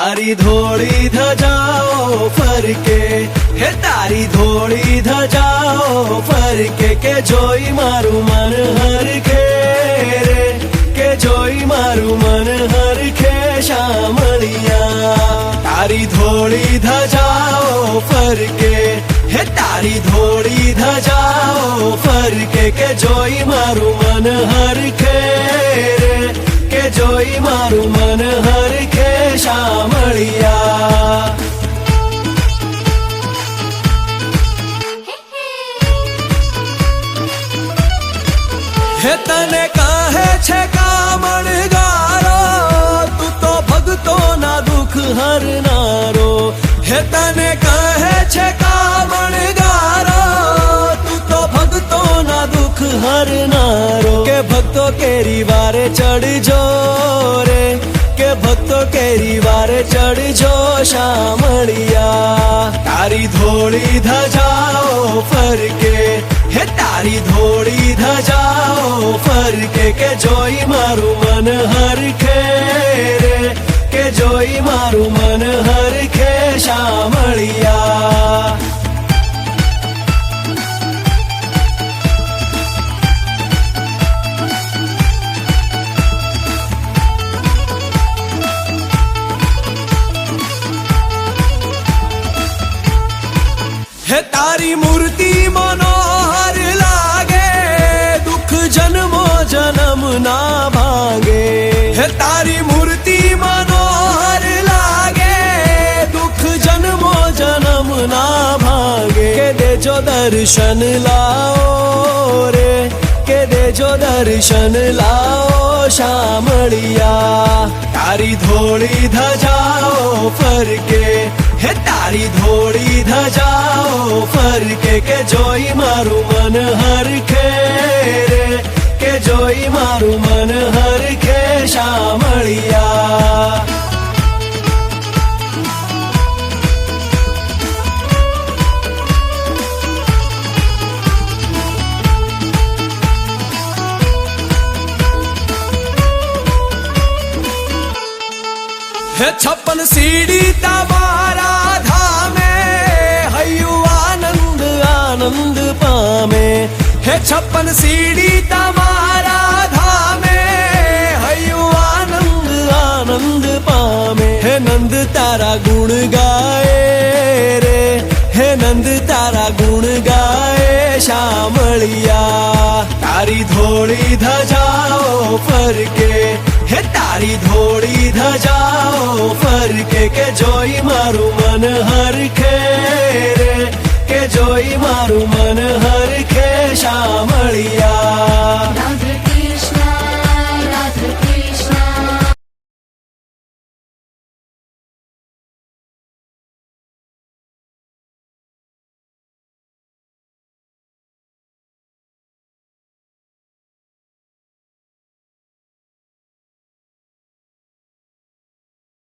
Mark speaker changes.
Speaker 1: તારી ધોળી ધજાઓ ફરકે, હે તારી ધોળી ધજાઓ ફરકે, કે જોઈ મારું મન હરખે રે, કે જોઈ મારું મન હરખે શામળિયા. તારી ધોળી ધજાઓ ફરકે, હે તારી ધોળી ધજાઓ ફરકે, કે જોઈ મારું મન હરખે રે, કે જોઈ મારું મન હરખે શામળિયા. હે તને કહે છે કામણગારો, તું તો ભક્તોના દુઃખ હરનારો. હે તને કહે છે કામણગારો, તું તો ભક્તોના દુઃખ હરનારો. કે ભક્તો કેરી વારે ચડજો રે, કે ભક્તો કેરી વારે ચડજો શામળિયા. તારી ધોળી ધજાઓ ફરકે, હે તારી ધોળી ધજાઓ ફરકે, કે જોઈ મારું મન હરખે રે, કે જોઈ મારું મન હરખે શામળિયા. હે તારી મૂર્તિ મનોહર લાગે, દુઃખ જન્મો જન્મ ના ભાંગે. હે તારી મૂર્તિ મનોહર લાગે, દુઃખ જન્મો જન્મ ના ભાંગે. કે દેજો દર્શન લાઓ રે, કે દેજો દર્શન લાઓ શામળિયા. તારી ધોળી ધજાઓ ફરકે, હે તારી ધોળી ધજાઓ ફરકે, કે જોઈ મારું મન હરખે રે, કે જોઈ મારું મન હરખે શામળિયા. હે છપ્પન સીડી તમારા ધામે, હૈયું આનંદ આનંદ પામે. હે છપ્પન સીડી તમારા ધામે, હૈયું આનંદ આનંદ પામે. હે નંદ તારા ગુણ ગાય રે, હે નંદ તારા ગુણ ગાય શામળિયા. તારી ધોળી ધજાઓ ફરકે, હે તારી ધોળી ધજાઓ ફરકે, કે જોઈ મારું મન હરખે રે, કે જોઈ મારું મન હરખે